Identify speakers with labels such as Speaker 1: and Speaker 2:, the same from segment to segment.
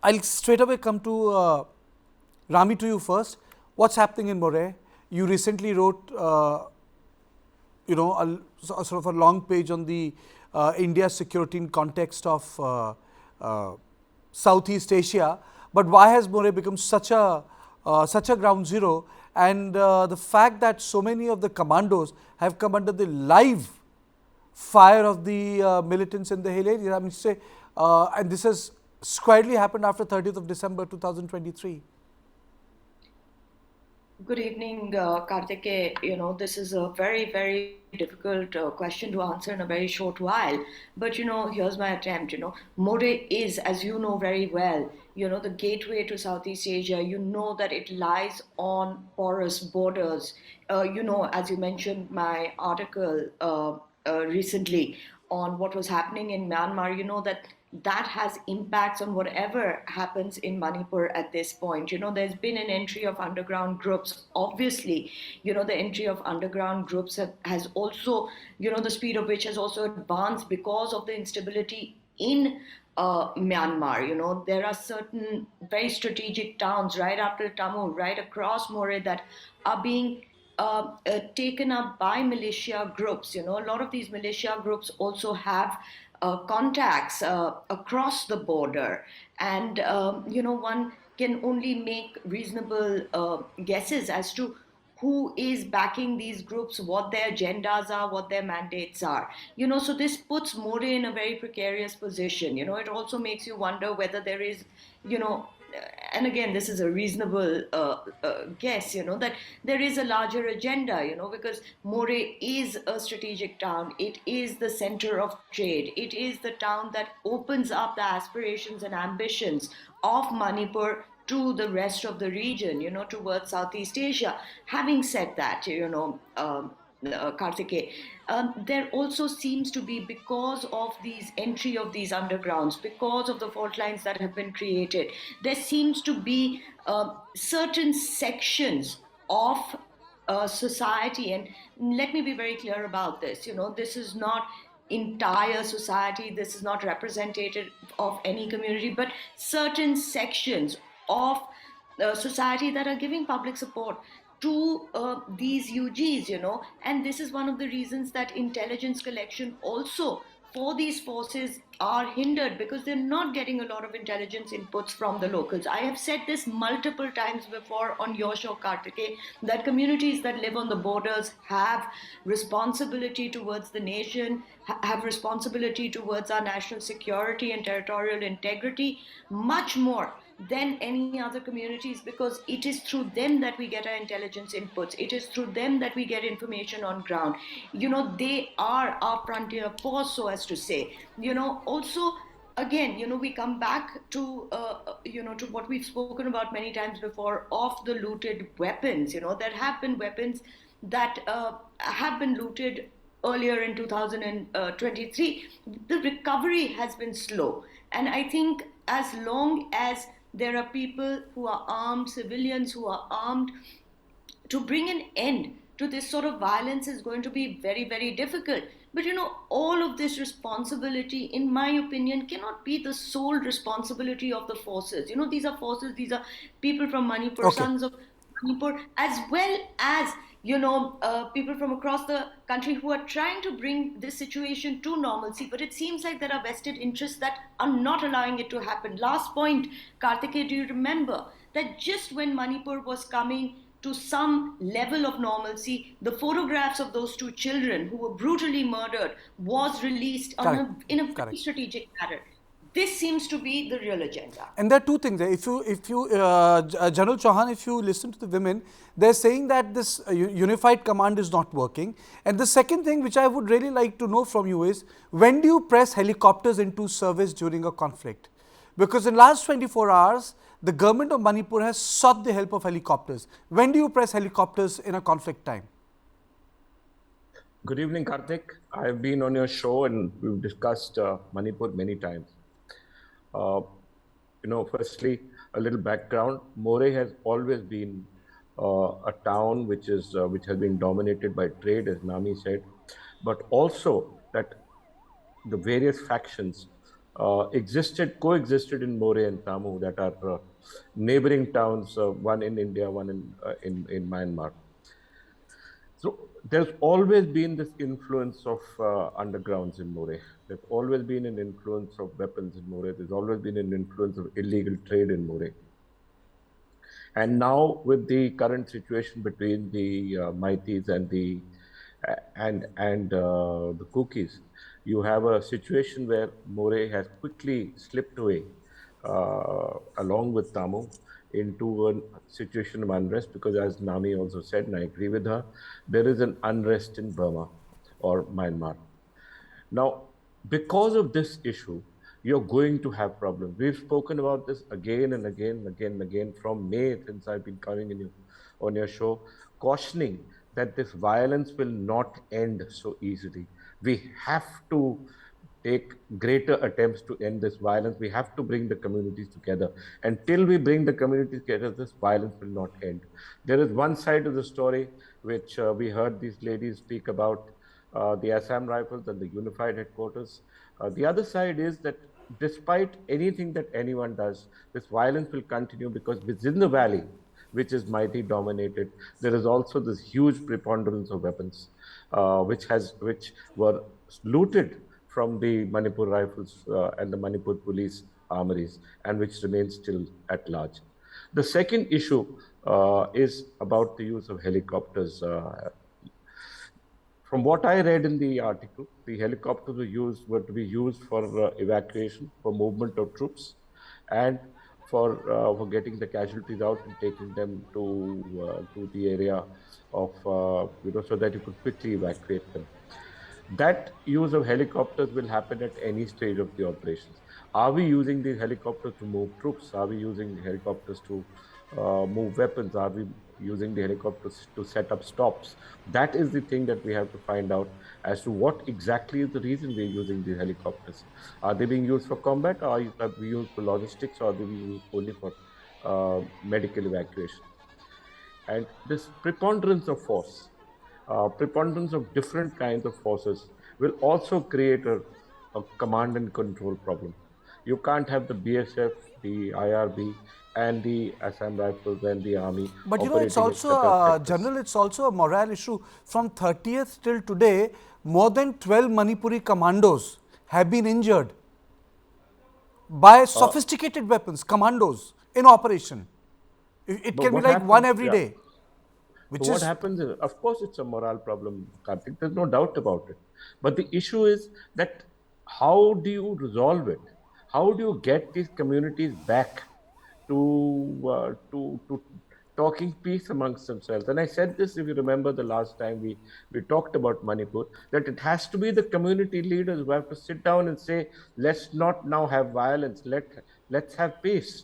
Speaker 1: I'll straight away come to Rami, to you first. What's happening in Moreh? You recently wrote, a sort of a long page on the India's security in context of Southeast Asia. But why has Moreh become such a ground zero? And the fact that so many of the commandos have come under the live fire of the militants in the hill area. I mean, say, and this has squarely happened after 30th of December 2023.
Speaker 2: Good evening, Kartikeya. This is a very, very difficult question to answer in a very short while. But, here's my attempt. Moreh is, as you know very well, the gateway to Southeast Asia. You know that it lies on porous borders. As you mentioned, my article recently on what was happening in Myanmar, that has impacts on whatever happens in Manipur at this point. There's been an entry of underground groups. Obviously, the entry of underground groups has also, the speed of which has also advanced because of the instability in Myanmar. There are certain very strategic towns right after Tamil, right across Moreh, that are being taken up by militia groups. A lot of these militia groups also have contacts across the border, and one can only make reasonable guesses as to who is backing these groups, what their agendas are, what their mandates are. So this puts Moreh in a very precarious position. It also makes you wonder whether there is, you know, and again, this is a reasonable guess, that there is a larger agenda, because Moreh is a strategic town. It is the center of trade. It is the town that opens up the aspirations and ambitions of Manipur to the rest of the region, towards Southeast Asia. Having said that, Karthike, there also seems to be, because of these entry of these undergrounds, because of the fault lines that have been created, there seems to be certain sections of society, and let me be very clear about this. This is not entire society, this is not representative of any community, but certain sections of society that are giving public support to these UGs, and this is one of the reasons that intelligence collection also for these forces are hindered, because they're not getting a lot of intelligence inputs from the locals. I have said this multiple times before on your show, Kartike, that communities that live on the borders have responsibility towards the nation, have responsibility towards our national security and territorial integrity, much more than any other communities, because it is through them that we get our intelligence inputs. It is through them that we get information on ground. They are our frontier force, so as to say. Also, again, we come back to to what we've spoken about many times before, of the looted weapons. There have been weapons that have been looted earlier in 2023. The recovery has been slow, and I think as long as there are people who are armed, civilians who are armed, to bring an end to this sort of violence is going to be very, very difficult. But all of this responsibility, in my opinion, cannot be the sole responsibility of the forces. These are forces, these are people from Manipur,
Speaker 1: Okay.
Speaker 2: sons of Manipur, as well as people from across the country who are trying to bring this situation to normalcy. But it seems like there are vested interests that are not allowing it to happen. Last point, Kartikeya, do you remember that just when Manipur was coming to some level of normalcy, the photographs of those two children who were brutally murdered was released
Speaker 1: Correct.
Speaker 2: in a very
Speaker 1: Correct.
Speaker 2: strategic manner? This seems to be the real agenda.
Speaker 1: And there are two things there. General Chauhan, if you listen to the women, they're saying that this unified command is not working. And the second thing which I would really like to know from you is, when do you press helicopters into service during a conflict? Because in last 24 hours, the government of Manipur has sought the help of helicopters. When do you press helicopters in a conflict time?
Speaker 3: Good evening, Karthik. I've been on your show and we've discussed Manipur many times. Firstly, a little background. Moreh has always been a town which has been dominated by trade, as Nami said, but also that the various factions coexisted in Moreh and Tamu, that are neighboring towns, one in India, one in Myanmar. So there's always been this influence of undergrounds in Moreh. There's always been an influence of weapons in Moreh. There's always been an influence of illegal trade in Moreh. And now, with the current situation between the Maitis and the Kukis, you have a situation where Moreh has quickly slipped away, along with Tamu, into a situation of unrest. Because, as Nami also said, and I agree with her, there is an unrest in Burma or Myanmar. Now, because of this issue, you're going to have problems. We've spoken about this again and again and again and again from May, since I've been coming on your show, cautioning that this violence will not end so easily. We have to take greater attempts to end this violence. We have to bring the communities together. Until we bring the communities together, this violence will not end. There is one side of the story which we heard these ladies speak about, the Assam Rifles and the unified headquarters. The other side is that despite anything that anyone does, this violence will continue, because within the valley, which is mighty dominated, there is also this huge preponderance of weapons, which were looted from the Manipur Rifles and the Manipur police armories, and which remains still at large. The second issue is about the use of helicopters. From what I read in the article, the helicopters were to be used for evacuation, for movement of troops, and for getting the casualties out and taking them to the area of so that you could quickly evacuate them. That use of helicopters will happen at any stage of the operations. Are we using these helicopters to move troops? Are we using the helicopters to move weapons? Are we using the helicopters to set up stops? That is the thing that we have to find out, as to what exactly is the reason we're using these helicopters. Are they being used for combat, or are they being used for logistics, or are they being used only for medical evacuation? And this preponderance of force, preponderance of different kinds of forces, will also create a command and control problem. You can't have the BSF, the IRB, and the Assam Rifles and the army
Speaker 1: But it's
Speaker 3: operating in
Speaker 1: also,
Speaker 3: separate sectors.
Speaker 1: General, it's also a morale issue. From 30th till today, more than 12 Manipuri commandos have been injured by
Speaker 3: Uh,
Speaker 1: sophisticated weapons, commandos, in operation. It
Speaker 3: but
Speaker 1: can be
Speaker 3: what
Speaker 1: like one
Speaker 3: happens?
Speaker 1: every
Speaker 3: Yeah.
Speaker 1: day,
Speaker 3: So
Speaker 1: which
Speaker 3: what
Speaker 1: is,
Speaker 3: happens is, of course, it's a morale problem, Karthik. There's no doubt about it. But the issue is that, how do you resolve it? How do you get these communities back to talking peace amongst themselves? And I said this, if you remember, the last time we talked about Manipur, that it has to be the community leaders who have to sit down and say, let's not now have violence. Let's have peace.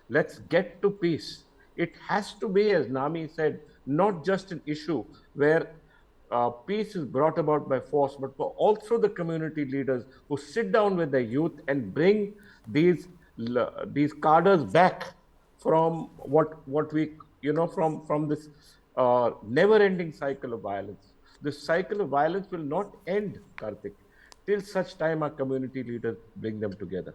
Speaker 3: Let's get to peace. It has to be, as Nami said, not just an issue where peace is brought about by force, but for also the community leaders who sit down with the youth and bring these cadres back from what we from this never-ending cycle of violence. This cycle of violence will not end, Karthik, till such time our community leaders bring them together.